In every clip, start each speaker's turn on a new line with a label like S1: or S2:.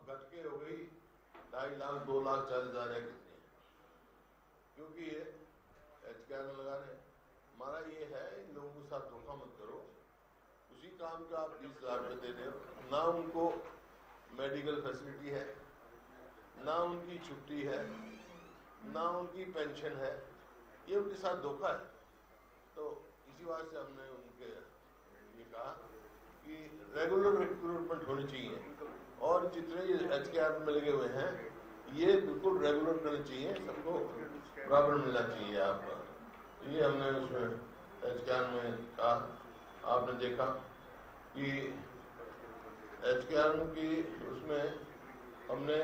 S1: घट के हो गई 2.5 लाख 2,40,000 है कितनी, क्योंकि ये HKR में लगा रहे। हमारा ये है इन लोगों के साथ धोखा मत करो, उसी काम का आप 20,000 रुपये दे रहे हो, ना उनको मेडिकल फैसिलिटी है, ना उनकी छुट्टी है, ना उनकी पेंशन है, ये उनके साथ धोखा है। तो इसी बात से हमने उनके ये कहा कि रेगुलर रिक्रूटमेंट होनी चाहिए और जितने HKR में लगे हुए हैं ये बिल्कुल रेगुलर करनी चाहिए, सबको बराबर मिलना चाहिए। आप ये हमने उसमें HKR में कहा। आपने देखा कि HKR की उसमें हमने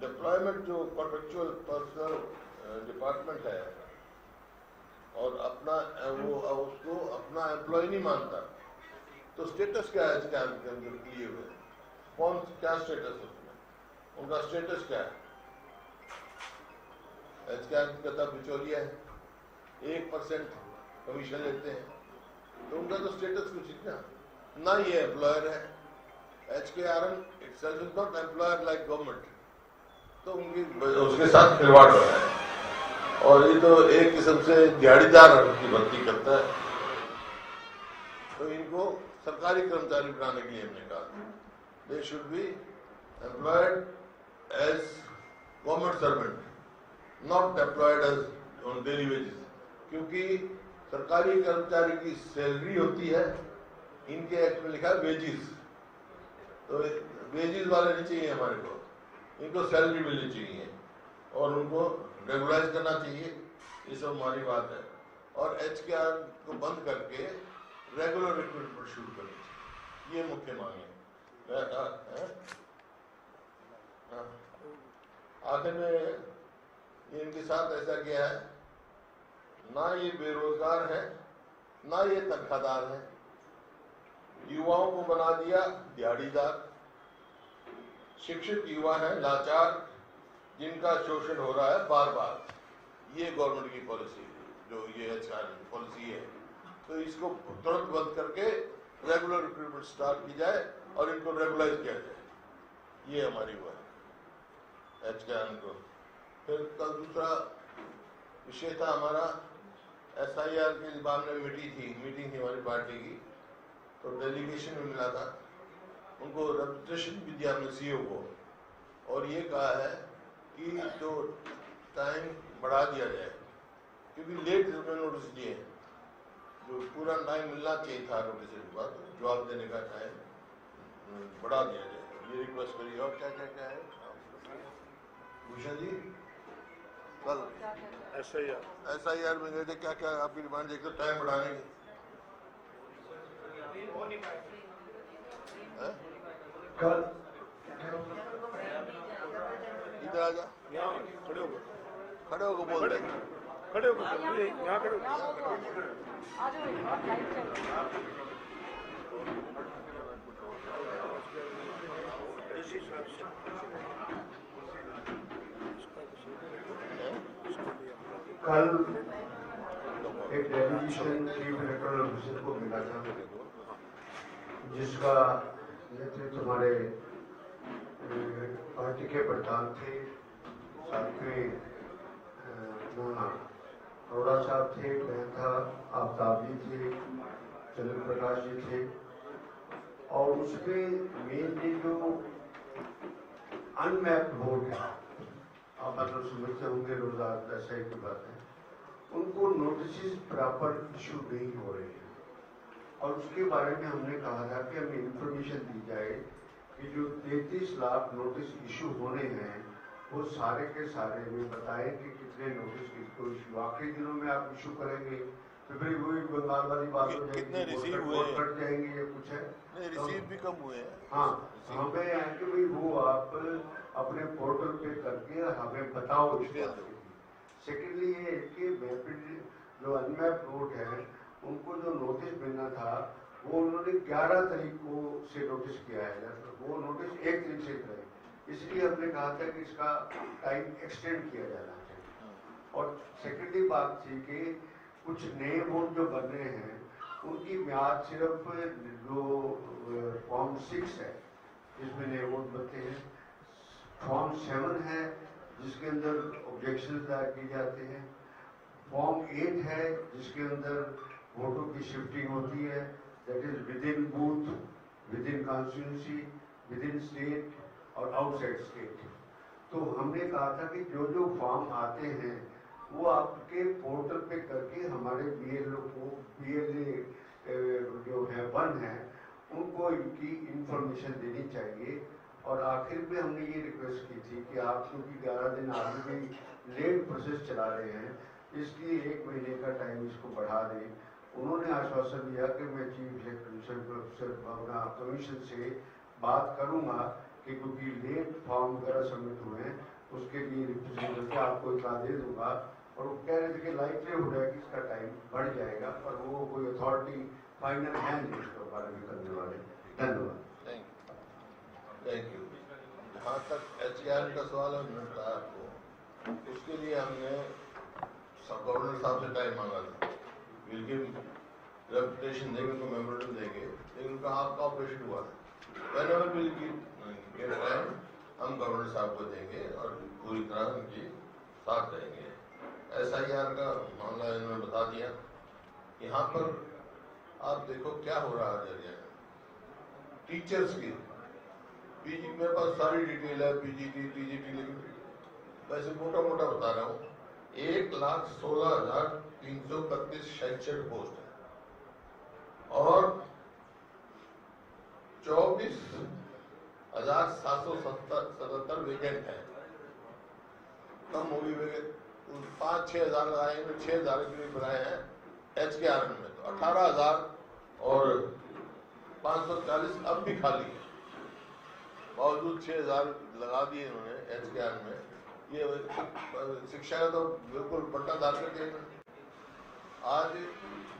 S1: डिप्लॉयमेंट जो कॉन्ट्रेक्चुअल पर्सनल डिपार्टमेंट है और अपना वो उसको अपना एम्प्लॉय नहीं मानता, तो स्टेटस क्या है HKR के अंदर किए हुए, कौन क्या स्टेटस है उसमें, उनका स्टेटस क्या है? HKR की कथा बिचौलिया है, 1% कमीशन लेते हैं, तो उनका तो स्टेटस कुछ इतना ना, ये एम्प्लॉयर है। HKR itself is not employer like government, तो उनकी उसके साथ खिलवाड़ हो रहा है और ये तो एक किस्म से दिहाड़ीदार की भर्ती करता है। तो इनको सरकारी कर्मचारी बनाने के लिए हमने कहा they should be employed as government servant, not employed as on daily wages, क्योंकि सरकारी कर्मचारी की सैलरी होती है, इनके एक्ट में लिखा है वेजेस, तो वेजेस वाले नहीं चाहिए हमारे को, इनको सैलरी मिलनी चाहिए और उनको रेगुलाइज करना चाहिए। ये सब हमारी बात है और HKR को बंद करके रेगुलर रिक्रूटमेंट शुरू करनी चाहिए, ये मुख्य मांग है। आखिर में इनके साथ ऐसा किया है, ना ये बेरोजगार है ना ये तनख्वाहदार है, युवाओं को बना दिया दिहाड़ीदार, शिक्षित युवा हैं लाचार जिनका शोषण हो रहा है बार बार। ये गवर्नमेंट की पॉलिसी जो ये HKR पॉलिसी है, तो इसको तुरंत बंद करके रेगुलर रिक्रूटमेंट स्टार्ट की जाए और इनको रेगुलाइज किया जाए, ये हमारी वो है HKR को। फिर कल दूसरा विषय था हमारा SIR के मामले में मीटिंग थी हमारी पार्टी की, तो डेलीगेशन में मिला था, उनको रेपुटेशन भी दिया हमने CEO को और ये कहा है कि जो टाइम बढ़ा दिया जाए, क्योंकि लेट उन्होंने नोटिस दिए, जो पूरा टाइम मिलना चाहिए था नोटिस के बाद जवाब देने का टाइम बढ़ा दिया जाए, ये रिक्वेस्ट करिए। और क्या क्या क्या है भूषण जी, कल SIR में गए थे, क्या क्या आपकी डिमांड देखकर टाइम बढ़ाने की?
S2: कल
S1: इधर आ जा, खड़े होकर बोल दे,
S3: खड़े होकर यहाँ खड़े
S2: कल एक डेलीगेशन चीफ इलेक्टोरल ऑफिसर को मिला था, जिसका नेतृत्व हमारे पार्टी के प्रधान थे, साथ में अरोड़ा साहब थे, मेहता आफ्ताबी थे, चंद्र प्रकाश जी थे, और उसमें मेनली जो अनमैप्ड वोट है, आप मतलब समझते होंगे रोजगार ऐसा की बात है, उनको नोटिस प्रॉपर इशू नहीं हो रहे हैं और उसके बारे में हमने कहा था कि हमें इंफॉर्मेशन दी जाए कि जो 33 लाख नोटिस इशू होने हैं वो सारे के सारे में बताएं कि कितने नोटिस किसको इशू आखिरी दिनों में आप इशू करेंगे तो फिर वही बंगाल वाली बात हो जाएगी, वोट कट जाएंगे, ये कुछ है
S1: रिसीव भी कम हुए हैं।
S2: हाँ, हमें है कि भाई वो आप अपने पोर्टल पे करके हमें बताओ इस बात की। सेकेंडली ये कि जो अनमैप्ड वोट है उनको जो नोटिस मिलना था वो उन्होंने 11 तारीख को से नोटिस किया है, वो नोटिस 1 तारीख से रहे, इसलिए हमने कहा था कि इसका टाइम एक्सटेंड किया जाना चाहिए। और सेकेंडरी बात थी कि कुछ नए वोट जो बन रहे हैं उनकी म्याद सिर्फ जो फॉर्म 6 है जिसमें नए वोट बनते हैं। फॉर्म 7 है जिसके अंदर ऑब्जेक्शन दायर किए जाते हैं। फॉर्म 8 है जिसके अंदर वोटों की शिफ्टिंग होती है, that is with in booth, with in constituency, with in state और आउटसाइड स्टेट। तो हमने कहा था कि जो जो फॉर्म आते हैं वो आपके पोर्टल पे करके हमारे BLO को, BLA जो है 1 है, उनको इनकी इंफॉर्मेशन देनी चाहिए। और आखिर में हमने ये रिक्वेस्ट की थी कि आप क्योंकि 11 दिन आगे भी लेट प्रोसेस चला रहे हैं, इसलिए 1 महीने का टाइम इसको बढ़ा दें। उन्होंने आश्वासन दिया कि मैं चीफ इलेक्शन अपना कमीशन से बात करूंगा कि क्योंकि लेट फॉर्म वगैरह सबमिट हुए हैं उसके लिए रिप्रेजेंटेटिव से आपको इतना दे दूंगा। और वो कह रहे थे कि लाइकलीहुड है कि इसका टाइम बढ़ जाएगा, पर वो कोई अथॉरिटी फाइनल है नहीं इसके बारे में करने वाले। धन्यवाद।
S1: Thank you. जहाँ तक HCR का सवाल है मिलता है आपको, उसके लिए हमने गवर्नर साहब से टाइम मांगा था। रेपुटेशन देंगे, उनको मेमोरेंडम देंगे, लेकिन उनका आपका ऑपरेशन हुआ है। वेनेवर विल गेट टाइम हम गवर्नर साहब को देंगे और पूरी तरह उनकी साथ देंगे। SIR का मामला इन्होंने बता दिया। यहाँ पर आप देखो क्या हो रहा है हरियाणा में टीचर्स की। PG मेरे पास सारी डिटेल है, PGT TGT, लेकिन वैसे मोटा मोटा बता रहा हूँ। 1,16,332 शैक्षणिक पोस्ट है और 24,777 वेकेंट है। कम होगी वेकेंट, 5-6 हजार लगाए, 6 हजार के लिए बनाए हैं HKR में, तो 18,000 और 540 अब भी खाली है। बावजूद 6 हजार लगा दिए इन्होंने HKR में। ये शिक्षा का तो बिल्कुल पट्टा दार कर दिया। आज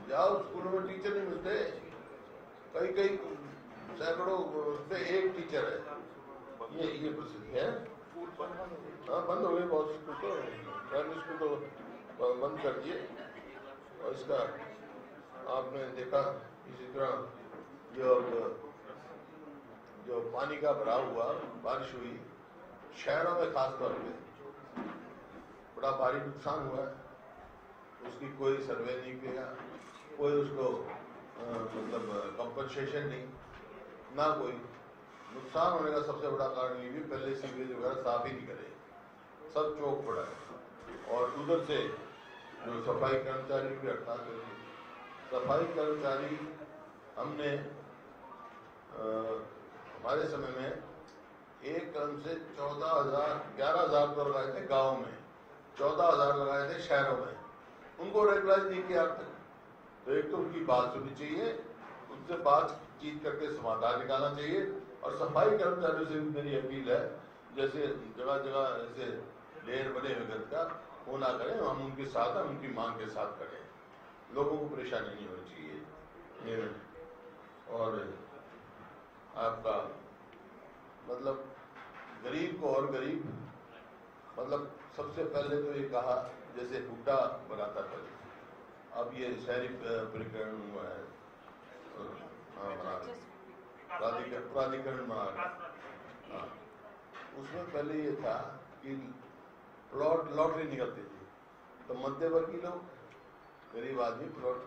S1: जाओ स्कूलों में टीचर नहीं मिलते, कई सैकड़ों पे एक टीचर है। ये प्रसिद्ध है। हाँ, बंद हो गए बहुत स्कूल, तो प्राइमरी स्कूल तो बंद कर दिए। और इसका आपने देखा इसी तरह जो पानी का भराव हुआ, बारिश हुई शहरों में, खासतौर पे बड़ा भारी नुकसान हुआ है। उसकी कोई सर्वे नहीं किया, कोई उसको मतलब कंपनसेशन नहीं, ना कोई। नुकसान होने का सबसे बड़ा कारण ये भी पहले सीवेज वगैरह साफ ही नहीं करे, सब चौक पड़ा है। और उधर से जो सफाई कर्मचारी भी हड़ताल कर दी। सफाई कर्मचारी हमने हमारे समय में एक क्रम से 11,000 तो लगाए थे गाँव में, 14,000 लगाए थे शहरों में। उनको रेगुलाइज नहीं किया अब तक। तो एक तो उनकी बात सुननी चाहिए, उनसे बातचीत करके समाधान निकालना चाहिए। और सफाई कर्मचारियों से भी मेरी अपील है, जैसे जगह जगह ऐसे ढेर बने हुए घर का वो ना करें, हम उनके साथ हैं, उनकी मांग के साथ करें, लोगों को परेशानी नहीं होनी चाहिए। और आपका मतलब गरीब को और गरीब, मतलब सबसे पहले तो ये कहा जैसे हुड्डा बनाता था, अब ये शहरी परिकरण हुआ है, प्राधिकरण बना रहा। उसमें पहले ये था कि प्लॉट लॉटरी निकलती थी, तो मध्यवर्गीय लोग, गरीब आदमी प्लॉट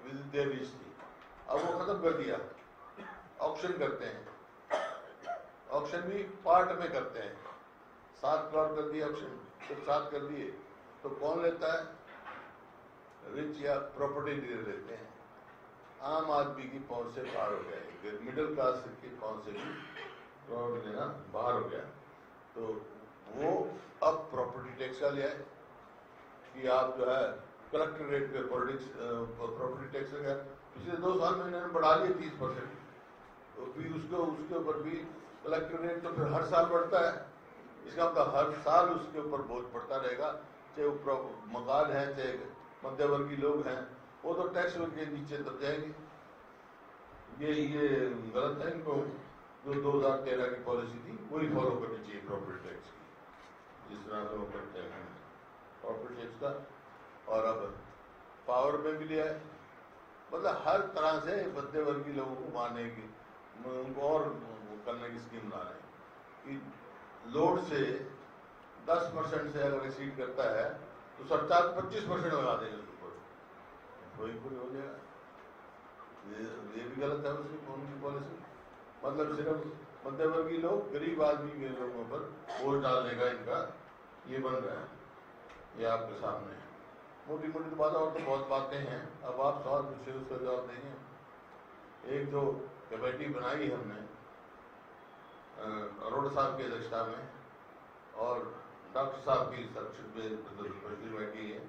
S1: विद देयर रिच थी। अब वो खत्म कर दिया, ऑक्शन करते हैं। ऑक्शन भी पार्ट में करते हैं, 7 प्लॉट कर दिए ऑक्शन, सिर्फ 7 कर दिए, तो कौन लेता है? रिच या प्रॉपर्टी डीलर लेते हैं। आम आदमी की पहुंच से बाहर हो गया, मिडिल क्लास की पहुंच से भी प्लॉट लेना बाहर हो गया। तो वो अब प्रॉपर्टी टैक्स का लिया है कि आप जो है कलेक्टर रेट पे प्रॉपर्टी टैक्स लगा। पिछले 2 साल में इन्होंने बढ़ा लिया 30%। तो फिर उसके ऊपर भी कलेक्टर रेट तो फिर हर साल बढ़ता है। इसका मतलब हर साल उसके ऊपर बोझ पड़ता रहेगा, चाहे वो मकान है, चाहे मध्यवर्गीय लोग हैं, वो तो टैक्स के नीचे दब जाएंगे। ये गलत है। इनको जो 2013 की पॉलिसी थी वही फॉलो करनी चाहिए प्रॉपर्टी टैक्स की, जिस तरह से वो करते हैं प्रॉपर्टी टैक्स का। और अब पावर में भी लिया है, मतलब हर तरह से मध्यवर्गीय लोगों को मारने की उनको और करने की स्कीम ला रहे हैं कि लोड से 10% से अगर एक्सीड करता है तो सरचार्ज 25% लगा देंगे उसके ऊपर, वही पूरी हो जाएगा। ये भी गलत है उनकी पॉलिसी। मतलब सिर्फ मध्यवर्गीय लोग, गरीब आदमी के लोगों पर बोझ डालने का इनका ये बन रहा है। ये आपके सामने है। मोटी मोटी तो बातें और तो बहुत बातें हैं। अब आप सवाल पूछे उसका जवाब देंगे। एक जो कमेटी बनाई हमने अरोड़ा साहब की अध्यक्षता में और डॉक्टर साहब की बैठी है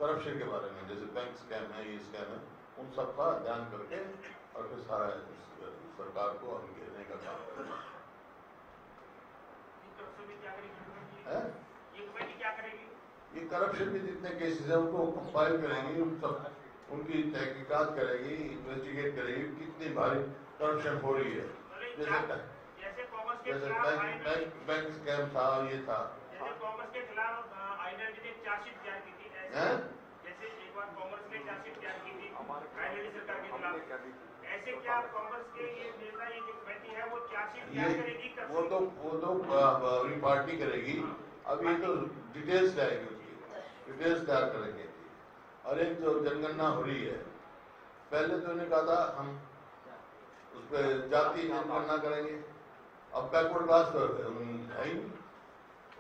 S1: करप्शन के बारे में, जैसे बैंक स्कैम है, ये स्कैम है, उन सब का ध्यान करके और फिर सारा सरकार को हम घेरने का काम करना है। ये करप्शन के जितने केसेस हैं उनको कंपाइल करेगी, उन सब उनकी तहकीकात करेगी, इन्वेस्टिगेट करेगी कितनी भारी करप्शन हो रही है। जैसे बैंक स्कैम था, ये था।
S4: कांग्रेस के खिलाफ आइडेंटिटी चार्जशीट तैयार की थी, जैसे एक बार कांग्रेस ने चार्जशीट तैयार की थी आइडेंटिटी सरकार के खिलाफ, ऐसे क्या कांग्रेस के ये नेता, ये जो कमेटी है वो चार्जशीट तैयार करेगी?
S1: वो तो पार्टी करेगी। अब ये तो डिटेल्स लाएगी, उसकी डिटेल्स तैयार करेंगे। और एक जो जनगणना हो रही है, पहले तो उन्होंने कहा था हम उस पर जाति जनगणना करेंगे, अब बैकवर्ड क्लास तो है ही,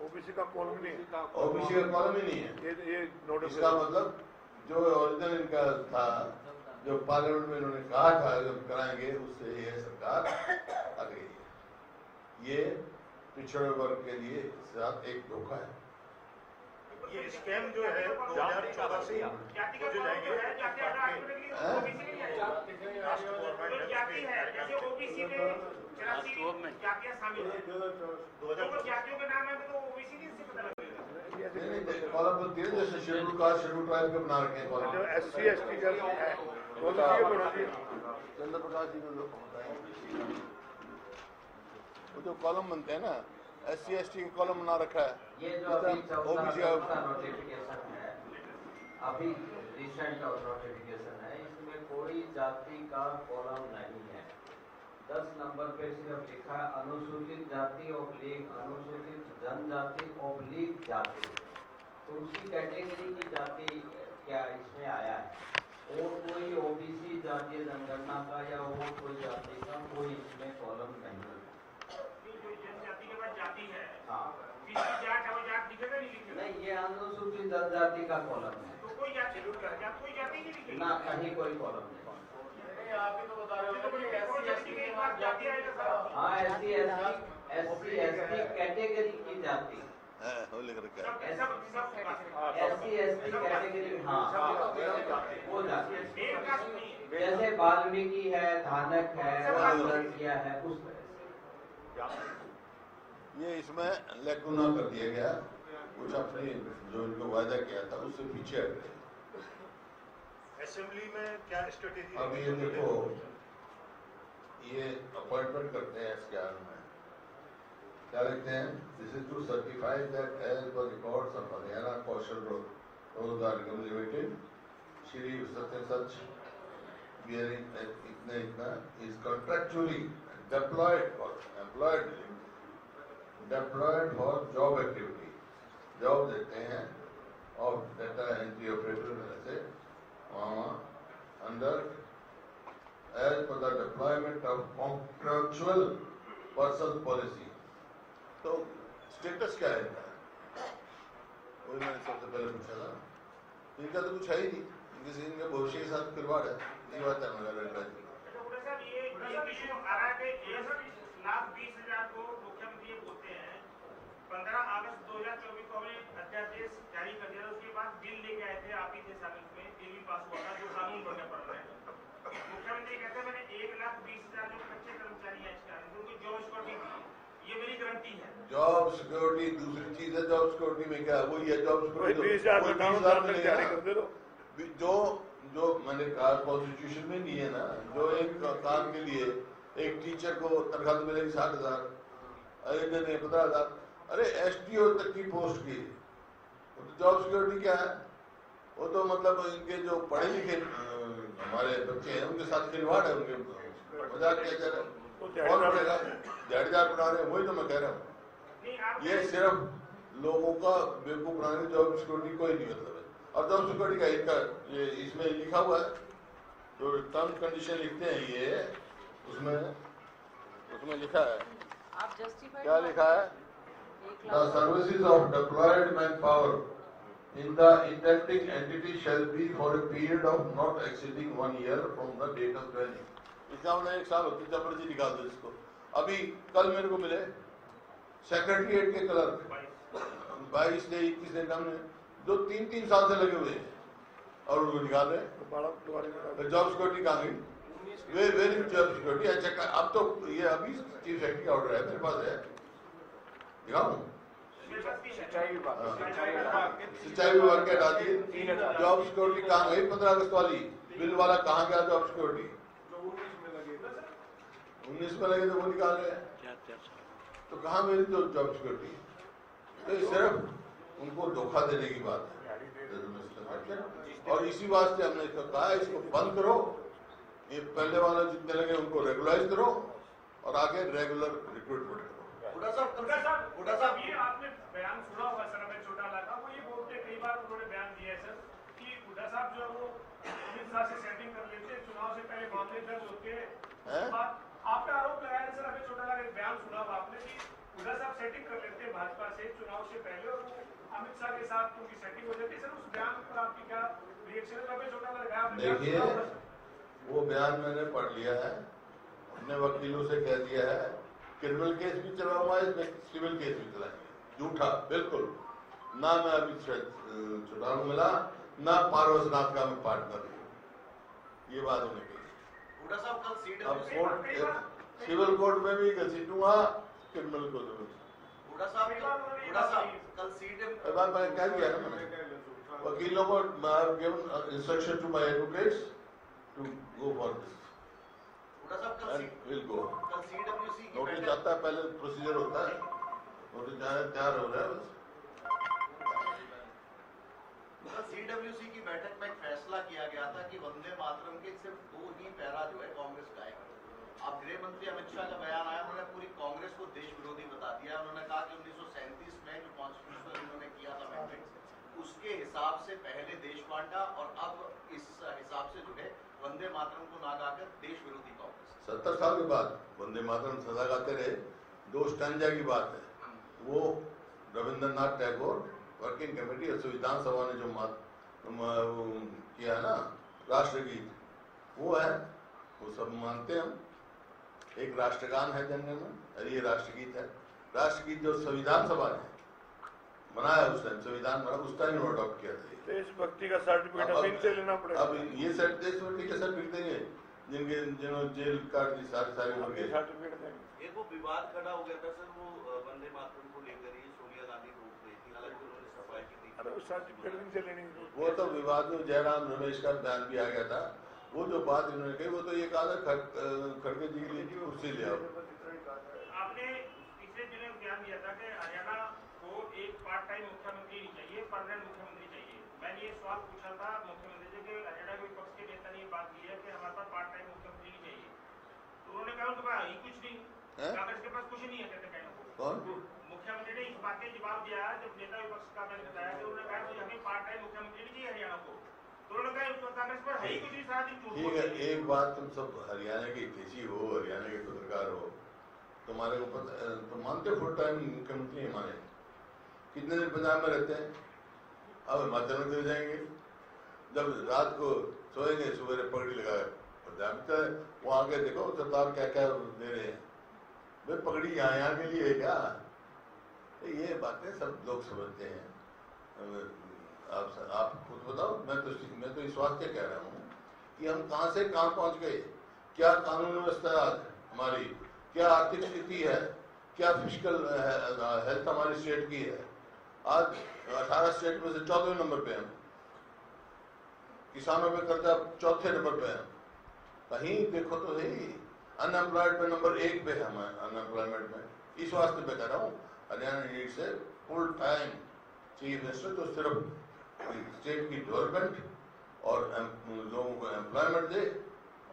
S3: ओबीसी का कॉलम नहीं है,
S1: ओबीसी का कॉलम ही नहीं है।
S3: ये नोटिस
S1: इसका मतलब जो ओरिजिनल इनका था, जो पार्लियामेंट में इन्होंने कहा था जब कराएंगे, उससे ये सरकार आ गई है। ये पिछड़े वर्ग के लिए साथ एक धोखा है।
S3: ये स्कैम जो है 2014 से
S4: जाति का जो जाएंगे जाति है, जैसे ओबीसी में 84 जातियां शामिल है, तो जातियों के नाम है तो ओबीसी नहीं से पता लगेगा।
S1: कॉलम तो तीन जैसे शेड्यूल कास्ट, शेड्यूल ट्राइब के बना रखे हैं कॉलम।
S3: जो SC ST का है वो तो ये बना दिया।
S1: चंद्र प्रकाश जी को वो जो कॉलम बनते हैं ना, SC ST के कॉलम बना रखा है।
S5: ये जो अभी ओबीसी का नोटिफिकेशन है, अभी रिसेंट नोटिफिकेशन है, इसमें कोई जाति का कॉलम नहीं है। 10 नंबर पे सिर्फ लिखा है अनुसूचित जाति ऑब्लिक अनुसूचित जनजाति ऑब्लिक जाति। तो उसी कैटेगरी की जाति क्या इसमें आया है, और कोई ओबीसी जातीय जनगणना का या और कोई जाति का कोई इसमें कॉलम नहीं है।
S4: जनजाति के बाद जाति है,
S5: हाँ नहीं, ये अनुसूचित जनजाति का कॉलम है,
S4: तो कोई जाति कोई जाति नहीं लिखी
S5: ना कहीं कोई कॉलम नहीं।
S4: आप ही तो बता रहे हो
S5: हाँ, SC ST कैटेगरी की जाति,
S1: वो लिख रखा है।
S5: SC ST कैटेगरी, हाँ वो जाति, जैसे वाल्मीकि है, धानक है, रसिया है, उस तरह से।
S1: ये इसमें लेकुना कर दिया गया, कुछ अपने जो इनको वायदा किया था उससे पीछे हट गए।
S3: असेंबली में क्या स्ट्रेटेजी?
S1: अब ये देखो, ये अपॉइंटमेंट करते हैं SCR में, क्या लिखते हैं? This is to certify that as per records of Haryana Kaushal Rozgar Nigam limited Shri Satya सच इतना is contractually deployed for job activity, job देते हैं और डेटा एंट्री ऑपरेटर से under as per the deployment of contractual person policy. तो स्टेटस क्या है इनका? वही मैंने सबसे पहले पूछा था। इनका तो कुछ है ही नहीं, इनके भविष्य के साथ खिलवाड़ है। ये बात है मेरा लड़का जी।
S4: को मुख्यमंत्री बोलते हैं 15 अगस्त 2024 को हमने अध्यादेश जारी कर दिया। उसके बाद बिल लेके आए थे, आप ही थे शामिल में, बिल भी पास हुआ था जो कानून बनने पड़ रहा है। मुख्यमंत्री कहते हैं मैंने 1,20,000 जो कच्चे कर्मचारी हैं उनको जॉब सिक्योरिटी दी, ये मेरी गारंटी है।
S1: जॉब सिक्योरिटी दूसरी चीज है। जॉब सिक्योरिटी में क्या वही है, जॉब सिक्योरिटी
S3: 20,000 जारी कर दे दो।
S1: जो मैंने कहा कॉन्स्टिट्यूशन में नहीं है ना, जो एक काम के लिए एक टीचर को तनख्वाह तो मिलेगी 60,000, नहीं 15,000, अरे STO तक की पोस्ट की तो जॉब सिक्योरिटी क्या है? वो तो मतलब इनके जो पढ़े लिखे हमारे बच्चे हैं उनके साथ खिलवाड़ है, उनके मजाक किया जा रहा है। कौन पड़ेगा? दिहाड़ीदार बना रहे हैं, वही तो मैं कह रहा हूँ।
S4: नहीं आप
S1: ये सिर्फ लोगों का बेवकूफ बनाने की जॉब सिक्योरिटी कोई नहीं मतलब है। और जॉब सिक्योरिटी का इनका ये इसमें लिखा हुआ है, जो टर्म कंडीशन लिखते हैं ये, उसमें लिखा है,
S6: आप जस्टिफाइड
S1: क्या लिखा है?
S6: एक
S1: The
S6: lakh
S1: services of deployed manpower in the intending entity shall be for a period of not exceeding 1 year from the date of joining. इसका मतलब 1 साल होती है, जबरदस्ती निकाल दो इसको। अभी कल मेरे को मिले सेक्रेटरीट के क्लर्क 22 से 21 दिन हमने जो 3-3 साल से लगे हुए हैं और उनको निकाल रहे हैं। जॉब सिक्योरिटी कहाँ गई? Very job security. अच्छा अब तो ये अभी चीफ सेक्रेटरी का ऑर्डर है मेरे पास है, दिखाऊं? सिंचाई विभाग के हटा दिए। जॉब सिक्योरिटी कहाँ गई? 15 अगस्त वाली बिल वाला कहाँ गया? जॉब सिक्योरिटी 19 में लगे तो वो निकाल रहे हैं, तो कहाँ मेरी तो जॉब सिक्योरिटी? तो ये सिर्फ उनको धोखा देने की बात है। और इसी वास्ते हमने इसको कहा इसको बंद करो, ये पहले वाले जितने लगे उनको रेगुलाइज करो और आगे रेगुलर रिक्रूटमेंट करो।
S4: हुड्डा साहब ये आपने बयान सुना होगा सर, हमें छोटा लगा, वो ये बोलते कई बार उन्होंने बयान दिया है सर कि हुड्डा साहब जो है वो अमित शाह से सेटिंग कर लेते हैं, चुनाव से पहले मामले दर्ज होते हैं। आपका आरोप लगाया है सर, हमें छोटा लगा, एक बयान सुना होगा आपने कि हुड्डा साहब सेटिंग कर लेते हैं भाजपा से चुनाव से पहले और वो अमित शाह के साथ उनकी सेटिंग हो जाती है। सर उस बयान पर आपकी क्या रिएक्शन है? हमें छोटा लगा।
S1: देखिए वो बयान मैंने पढ़ लिया है, अपने वकीलों से कह दिया है, क्रिमिनल केस भी चला हुआ है, सिविल केस भी चलाएंगे। झूठा बिल्कुल ना, मैं अभी चुनाव मिला ना पारसनाथ का मैं पार्टनर हूँ, ये बात उन्हें कही। अब कोर्ट सिविल कोर्ट में भी घसीटूंगा, क्रिमिनल कोर्ट में। बात मैंने क्या किया ना, मैंने वकीलों को instruction to my advocates to go for this and will go. Notice आता है, पहले प्रोसीजर होता है, नोटिस तैयार हो रहा है बस।
S7: सीडब्ल्यूसी की बैठक में एक फैसला किया गया था कि वंदे मातरम के सिर्फ 2 ही पैरा जो है कांग्रेस गाएगा। अब गृह मंत्री अमित शाह का बयान आया, उन्होंने पूरी कांग्रेस को देश विरोधी बता दिया। उन्होंने कहा कि 1937 में जो कॉन्स्टिट्यूशन उन्होंने किया था अमेंडमेंट, उसके हिसाब से पहले देश बांटा और अब इस हिसाब से जो है वंदे मातरम को ना गाकर देश विरोधी कांग्रेस।
S1: 70 साल के बाद वंदे मातरम सदा गाते रहे। 2 स्टैंजा की बात है, वो रविंद्रनाथ टैगोर वर्किंग कमेटी और संविधान सभा ने जो किया है ना राष्ट्रगीत, वो है, वो सब मानते हैं हम। एक राष्ट्रगान है जनगण, और ये राष्ट्रगीत है। राष्ट्रगीत जो संविधान सभा ने बनाया उस टाइम, संविधान बना उस टाइम अडॉप्ट किया था।
S3: देशभक्ति का सर्टिफिकेट अब इनसे लेना पड़ेगा।
S1: अब ये देशभक्ति का सर्टिफिकेट देंगे जिन्होंने जेल काट दी सारी
S3: सर्टिफिकेट देंगे।
S7: एक वो विवाद खड़ा हो गया था सर, वो वंदे मातरम को लेकर ही सोनिया गांधी रोक रही थी, हालांकि उन्होंने सफाई की थी।
S3: अरे सर्टिफिकेट इनसे लेने की
S1: वो तो विवाद में जयराम रमेश का बयान भी आ गया था। वो जो बात इन्होंने कही वो तो ये कहा था खड़गे जी के लिए उससे ले आओ।
S4: आपने पिछले दिनों बयान दिया था कि हरियाणा को एक पार्ट टाइम मुख्यमंत्री नहीं चाहिए, परमानेंट मुख्यमंत्री चाहिए। मैंने ये सवाल पूछा था मुख्यमंत्री जी के, हरियाणा के विपक्ष के नेता ने ये बात की है कि हमारे पास पार्ट टाइम मुख्यमंत्री नहीं चाहिए, तो उन्होंने कहा उनके पास ही कुछ नहीं, कांग्रेस के पास कुछ नहीं है। कहते कहने को
S1: कौन
S4: मुख्यमंत्री ने इस बात का जवाब दिया जब नेता विपक्ष का मैंने बताया कि उन्होंने कहा कि हमें पार्ट टाइम मुख्यमंत्री नहीं चाहिए हरियाणा को, तो उन्होंने कहा कांग्रेस पर है ही कुछ नहीं, सारा दिन झूठ
S1: ठीक है। एक बात, तुम सब हरियाणा के हितैषी हो, हरियाणा के पत्रकार हो, तुम्हारे को तुम मानते फुल टाइम मुख्यमंत्री हमारे कितने दिन पंजाब में रहते हैं? अब हिमाचल में चले जाएंगे, जब रात को सोएंगे सुबह पगड़ी लगाए पंजाब चले, वहां के देखो सरदार क्या क्या दे रहे हैं। भाई पगड़ी यहाँ के लिए है क्या? ये बातें सब लोग समझते हैं। आप खुद बताओ, मैं तो इस वास्ते कह रहा हूँ कि हम कहाँ से कहाँ पहुँच गए, क्या कानून व्यवस्था हमारी, क्या आर्थिक स्थिति है, क्या फिजिकल हेल्थ हमारी स्टेट की है। आज 18 स्टेट में से 14वें नंबर पे हम, किसानों पे कर्जा 4थे नंबर पे हम। कहीं देखो तो सही, अनएम्प्लॉयड पे नंबर 1 पे हम अनएम्प्लॉयमेंट में। इस वास्ते मैं कह रहा हूँ हरियाणा नीड से फुल टाइम चीफ मिनिस्टर तो सिर्फ स्टेट की डेवलपमेंट और लोगों को एम्प्लॉयमेंट दे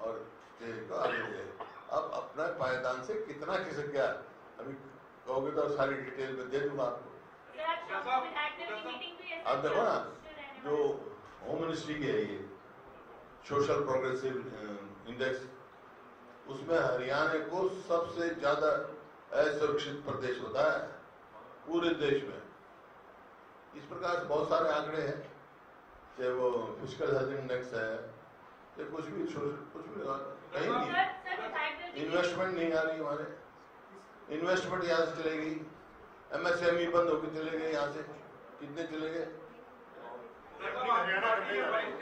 S1: और स्टेट को आगे दे। अब अपना पायदान से कितना खिसक गया, अभी कहोगे तो सारी डिटेल में दे दूंगा आपको। अब देखो ना, जो होम मिनिस्ट्री की है ये सोशल प्रोग्रेसिव इंडेक्स, उसमें हरियाणा को सबसे ज्यादा असुरक्षित प्रदेश होता है पूरे देश में। इस प्रकार से बहुत सारे आंकड़े हैं, चाहे वो फिस्कल हेल्थ इंडेक्स है, या कुछ भी कहीं नहीं इन्वेस्टमेंट नहीं आ रही हमारे, इन्वेस्टमेंट यहाँ से चले गई, MSME बंद होकर चले गए यहाँ से, कितने चले गए,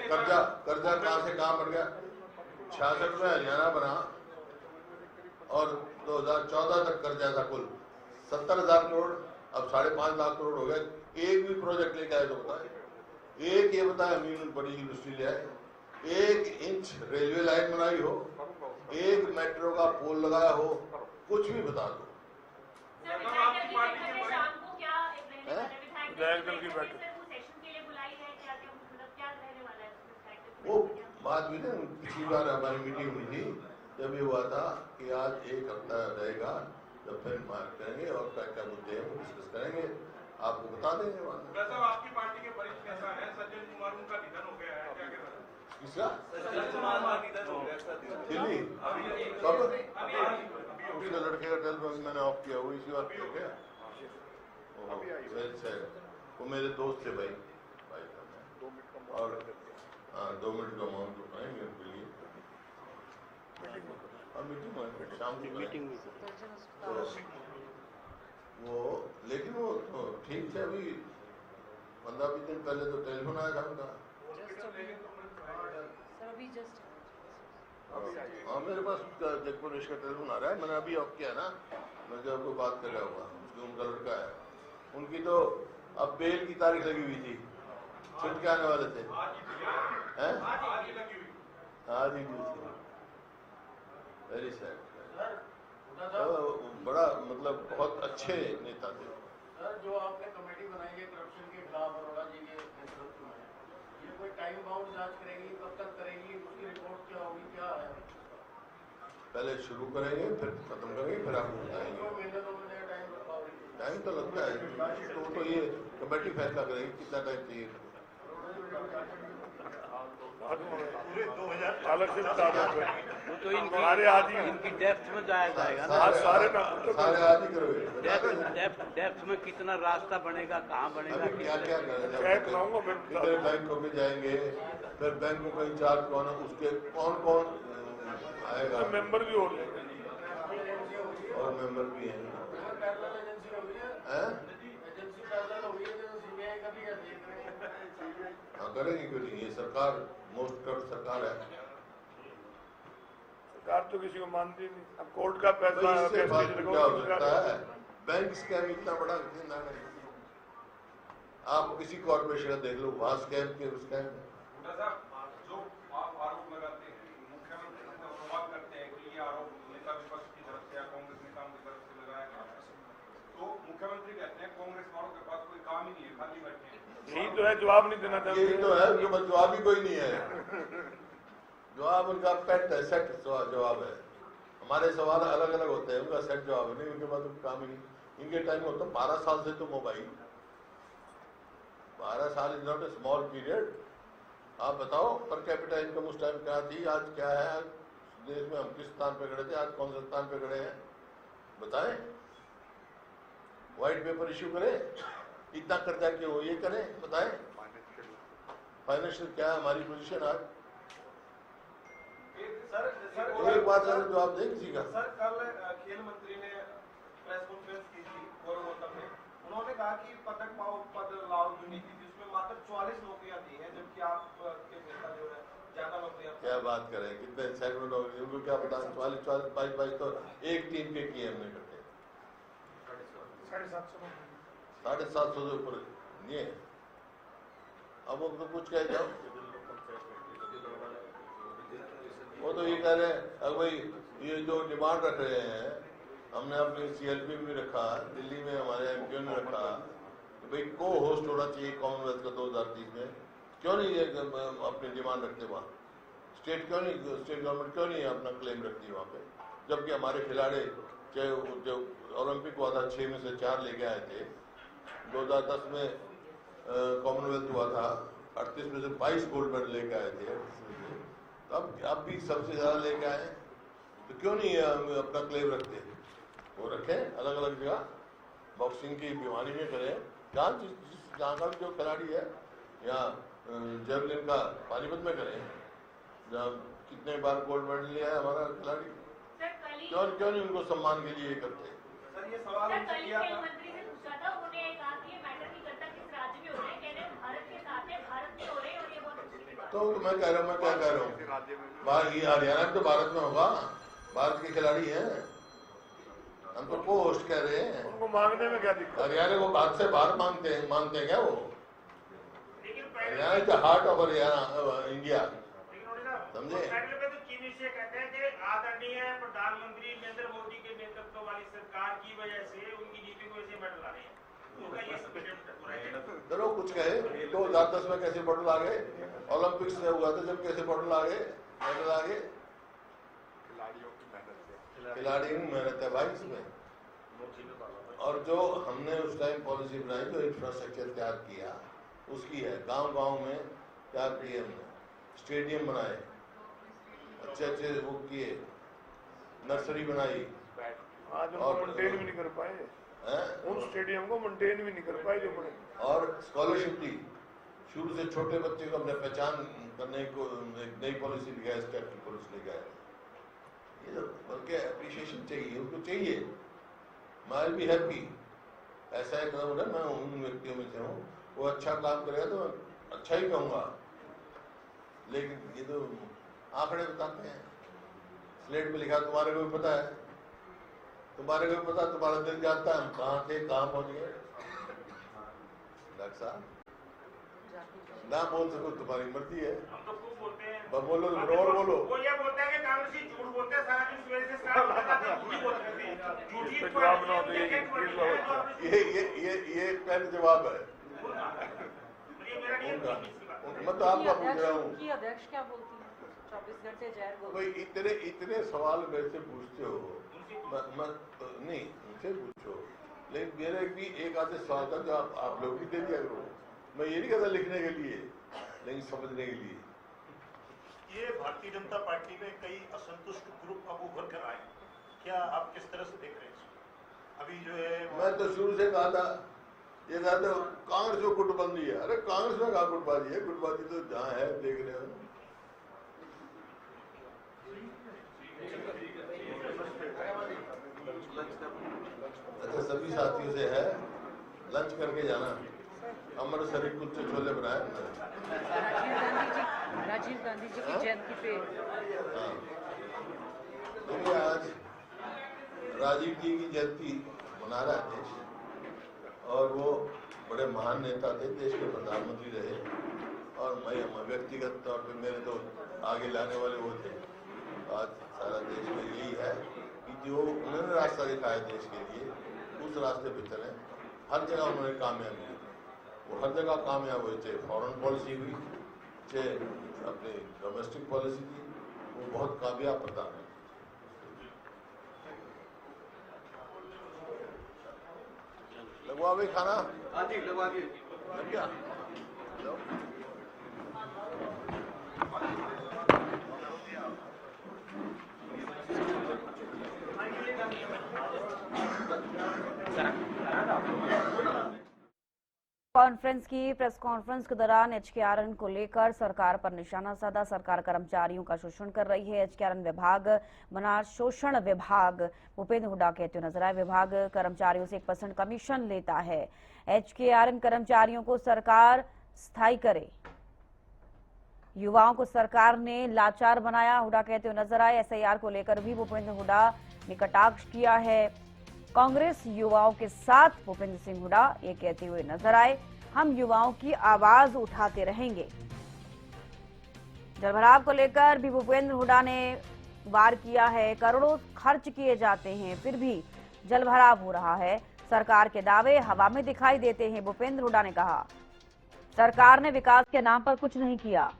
S1: कर्जा कहाँ से कहाँ बढ़ गया। 66 में हरियाणा बना और 2014 तक कर्जा था कुल 70,000 करोड़, अब 5.5 लाख करोड़ हो गए। एक भी प्रोजेक्ट लेके आए तो बताए, एक ये बताए अमीन बड़ी यूनिवर्सिटी ले आए, 1 इंच रेलवे लाइन बनाई हो, 1 मेट्रो का पोल लगाया हो, कुछ भी बता दो। वो बात भी ना, पिछली बार हमारी मीटिंग हुई थी जब ये हुआ था कि आज 1 हफ्ता रहेगा, जब फिर मार्क करेंगे और क्या क्या मुद्दे हैं वो डिस्कस करेंगे, आपको बता देंगे।
S4: आपकी पार्टी के वरिष्ठ नेता है सज्जन कुमार, उनका निधन हो गया है, क्या कहना है?
S1: किसका?
S4: सज्जन कुमार का निधन हो गया सर,
S1: दिल्ली कब? उसके लड़के का टेलीफोन मैंने ऑफ किया, वो इसी बात पे क्या? वो मेरे दोस्त थे भाई था, और 2 मिनट का मौन तो पाएंगे उनके लिए, और मीटिंग शाम की मीटिंग वो, लेकिन वो तो ठीक थे। अभी 15-20 दिन पहले तो टेलीफोन आया था उनका। हाँ, मेरे पास जगपुर का टेलीफोन आ रहा है, मैंने अभी ऑफ किया ना, मैं जब आपको बात कर रहा हुआ, उनका लड़का है, उनकी तो अब बेल की तारीख लगी हुई थी, छुट के आने वाले थे, आज ही वेरी सैड। बड़ा मतलब बहुत अच्छे नेता थे।
S8: सर, जो आपने कमेटी बनाई है करप्शन के खिलाफ अरोड़ा जी के नेतृत्व में, ये कोई टाइम बाउंड जांच करेगी, कब तक करेगी, उसकी रिपोर्ट क्या होगी, क्या है?
S1: पहले शुरू करेंगे, फिर खत्म करेंगे, फिर आपको बताएंगे।
S8: महीने 2 महीने
S1: टाइम तो लगता है, तो ये कमेटी फैसला करेगी कितना टाइम चाहिए।
S3: पूरे 2000 से बता दो
S9: तो इनकी डेप्थ में जाया जाएगा ना,
S1: सारे आज ही करोगे।
S9: डेप्थ में कितना रास्ता बनेगा, कहाँ बनेगा,
S1: क्या क्या करेंगे, बैंकों में जाएंगे, फिर बैंकों का इंचार्ज कौन है, उसके कौन कौन आएगा, मेंबर भी हो और मेंबर भी हैं। हाँ, करेंगे क्यों नहीं, ये सरकार मोस्ट करप्ट सरकार है।
S3: सरकार तो किसी को मानती नहीं, अब कोर्ट का पैसा
S1: क्या हो सकता है, बैंक स्कैम इतना बड़ा है, आप किसी कॉर्पोरेशन का देख लो, वहाँ स्कैम के स्कैम
S4: जो आप आरोप लगाते हैं, मुख्यमंत्री अनुवाद करते हैं कि ये आरोप नेता विपक्ष की तरफ से या कांग्रेस नेताओं की तरफ से लगाया गया, तो मुख्यमंत्री कहते हैं कांग्रेस वालों के पास कोई काम ही नहीं है, खाली बैठे हैं।
S3: यही तो है, जवाब नहीं देना चाहते।
S1: यही तो है, उनके पास जवाब ही कोई नहीं है। जवाब उनका पेट है, सेट जवाब है। हमारे सवाल अलग अलग होते हैं, उनका सेट जवाब है नहीं, उनके पास काम ही नहीं। इनके टाइम में तो 12 साल से तो मोबाइल, 12 साल is not a small period. आप बताओ पर कैपिटा इनकम उस टाइम क्या थी, आज क्या है, आज देश में हम किस स्थान पे खड़े थे, आज कौन से स्थान पे खड़े हैं, बताएं। व्हाइट पेपर इश्यू करें, इतना कर्जा क्यों हो, ये करें, बताएं। फाइनेंशियल क्या है हमारी पोजीशन आज, एक बात है जो आप दें किसी का।
S4: सर, कल खेल मंत्री ने प्रेस कॉन्फ्रेंस की थी गौरवोत्तम में, उन्होंने कहा कि पदक पाओ पद लाओ यूनिटी, जिसमें मात्र 44 नौकरियां दी हैं, जबकि आपके नेता जो है ज्यादा नौकरियां।
S1: क्या बात करें, कितने सैकड़ों नौकरी, उनको क्या पता, 44, 22 तो एक टीम के किए हमने इकट्ठे, 750 से ऊपर नहीं है। अब वो तो कुछ कह जाओ, वो तो ये कह रहे हैं, अब भाई ये जो डिमांड रख रहे हैं, हमने अपनी CLP में भी रखा, दिल्ली में हमारे MQ ने रखा कि भाई को होस्ट होना चाहिए कॉमनवेल्थ का 2030 में, क्यों नहीं ये अपनी डिमांड रखते वहाँ, स्टेट क्यों नहीं, स्टेट गवर्नमेंट क्यों नहीं अपना क्लेम रखती है वहाँ पे। जबकि हमारे खिलाड़ी चाहे जो ओलंपिक हुआ था 6 में से 4 लेके आए थे, 2010 में कॉमनवेल्थ हुआ था 38 में से 22 गोल्ड मेडल लेके आए थे। तो अब भी सबसे ज़्यादा लेके आए, तो क्यों नहीं अपना क्लेम रखते? वो रखें अलग अलग जगह, बॉक्सिंग की भिवानी में करें, जहाँ का जो खिलाड़ी है, या जेवलिन का पानीपत में करें, जहाँ कितने बार गोल्ड मेडल लिया है हमारा खिलाड़ी, क्यों नहीं उनको सम्मान के लिए करते?
S10: सर ये सवाल उनसे किया था, मंत्री से पूछा था, उन्होंने कहा कि ये मैटर नहीं करता किस राज्य में हो रहे हैं, कह रहे भारत के साथ है, भारत में हो रहे हैं और ये बहुत अच्छी बात है।
S1: तो मैं क्या कह रहा हूँ, ये हरियाणा तो भारत में होगा, भारत के खिलाड़ी हैं, हम तो पोस्ट कह रहे हैं।
S3: उनको मांगने में क्या दिक्कत?
S1: हरियाणा को भारत से बाहर मानते हैं क्या वो? Haryana is the heart of Haryana India, समझे?
S4: कहते हैं कि आदरणीय प्रधानमंत्री नरेंद्र मोदी के नेतृत्व वाली सरकार की वजह से उनकी नीति को ऐसे मेडल आ रहे हैं।
S1: चलो कुछ कहे, 2010 में कैसे मेडल आ गए, ओलंपिक्स में हुआ था जब कैसे मेडल आ गए, खिलाड़ी की मेहनत है भाई इसमें। और जो हमने उस टाइम पॉलिसी बनाई, जो इंफ्रास्ट्रक्चर तैयार किया उसकी है, गांव-गांव में तैयार किए हमने, स्टेडियम बनाए, अच्छे वो किए, नर्सरी बनाई,
S3: आज उनको मेंटेन भी नहीं कर पाए, उन स्टेडियम को मेंटेन भी नहीं कर पाए जो बने।
S1: और स्कॉलरशिप दी, शुरू से छोटे बच्चे को हमने पहचान करने को एक नई पॉलिसी लिखा है, स्टेट की पॉलिसी लिखा है। ये तो बल्कि अप्रिशिएशन चाहिए, उनको चाहिए। मैं भी हैप्पी, ऐसा एक कदम उठा, मैं उन व्यक्तियों में से हूँ, वो अच्छा काम करेगा तो अच्छा ही कहूँगा, लेकिन ये तो आंकड़े बताते हैं, स्लेट में लिखा, तुम्हारे को भी पता है, तुम्हारे को भी पता, तुम्हारा दिल जानता है हम कहाँ थे, कहाँ पहुँच गए। डॉक्टर साहब ना बोल सको तुम्हारी मर्जी है,
S4: हम तो खूब बोलते हैं,
S1: बोलो और बोलो।
S4: वो ये बोलता है कि कांग्रेसी झूठ बोलते हैं, सारा दिन सुबह से शाम तक झूठी बोलते हैं, झूठी
S1: ये पहले जवाब है। मैं तो आपका पूछ रहा हूँ,
S6: उनकी अध्यक्ष क्या बोलती है? 24 घंटे जहर बोलती
S1: कोई इतने सवाल मेरे से पूछते हो, नहीं उनसे पूछो, लेकिन मेरे भी एक आधे सवाल था जो आप लोग भी दे दिया करो। मैं ये नहीं कहता लिखने के लिए, लेकिन समझने के लिए।
S3: ये भारतीय जनता पार्टी में कई असंतुष्ट ग्रुप अब उभर कर आए, क्या आप किस तरह से देख रहे हैं? अभी जो है
S1: मैं तो शुरू से कहा था, ये कहा था कांग्रेस में गुटबंदी है। अरे कांग्रेस में कहा गुटबाजी है? गुटबाजी तो जहाँ है देख रहे हो। अच्छा सभी साथियों से है, लंच करके जाना। अमृतसरी कुलचे छोले बनाए
S6: राजीव गांधी जी की जयंती पे।
S1: देखिए आज राजीव जी की जयंती मना रहा है देश, और वो बड़े महान नेता थे, देश के प्रधानमंत्री रहे, और मैं व्यक्तिगत तौर पे मेरे तो आगे लाने वाले वो थे। आज सारा देश में यही है कि जो उन्होंने रास्ता दिखाया देश के लिए, उस रास्ते पे चले। हर जगह उन्होंने कामयाबी, वो हर जगह कामयाब हुए, चाहे फॉरेन पॉलिसी हुई, चाहे अपनी डोमेस्टिक पॉलिसी थी, वो बहुत कामयाब प्रधानमंत्री। लगवा भाई खाना?
S8: हाँ जी लगवा दिए।
S1: लग गया?
S11: कॉन्फ्रेंस की प्रेस कॉन्फ्रेंस के दौरान एचकेआरएन को लेकर सरकार पर निशाना साधा। सरकार कर्मचारियों का शोषण कर रही है। एचकेआरएन विभाग बना शोषण विभाग, भूपेंद्र हुड्डा कहते हुए नजर आए। विभाग कर्मचारियों से 1% कमीशन लेता है। एचकेआरएन कर्मचारियों को सरकार स्थायी करे। युवाओं को सरकार ने लाचार बनाया, हुड्डा कहते हुए नजर आए। एसआईआर को लेकर भी भूपेंद्र हुड्डा ने कटाक्ष किया है। कांग्रेस युवाओं के साथ, भूपेंद्र सिंह हुड्डा ये कहते हुए नजर आए, हम युवाओं की आवाज उठाते रहेंगे। जलभराव को लेकर भी भूपेंद्र हुड्डा ने वार किया है। करोड़ों खर्च किए जाते हैं, फिर भी जलभराव हो रहा है। सरकार के दावे हवा में दिखाई देते हैं। भूपेंद्र हुड्डा ने कहा, सरकार ने विकास के नाम पर कुछ नहीं किया।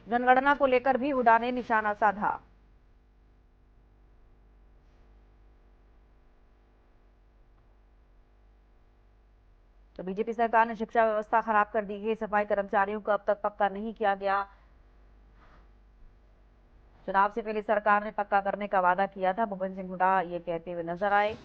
S11: जनगणना को लेकर भी हुड्डा ने निशाना साधा। तो बीजेपी सरकार ने शिक्षा व्यवस्था खराब कर दी है। सफाई कर्मचारियों को अब तक पक्का नहीं किया गया। चुनाव से पहले सरकार ने पक्का करने का वादा किया था। भूपेंद्र सिंह हुड्डा ये कहते हुए नजर आए।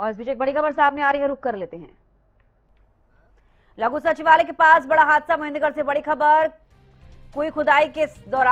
S11: और इस बीच एक बड़ी खबर सामने आ रही है, रुक कर लेते हैं। लघु सचिवालय के पास बड़ा हादसा, महेंद्रगढ़ से बड़ी खबर। कुई खुदाई के दौरान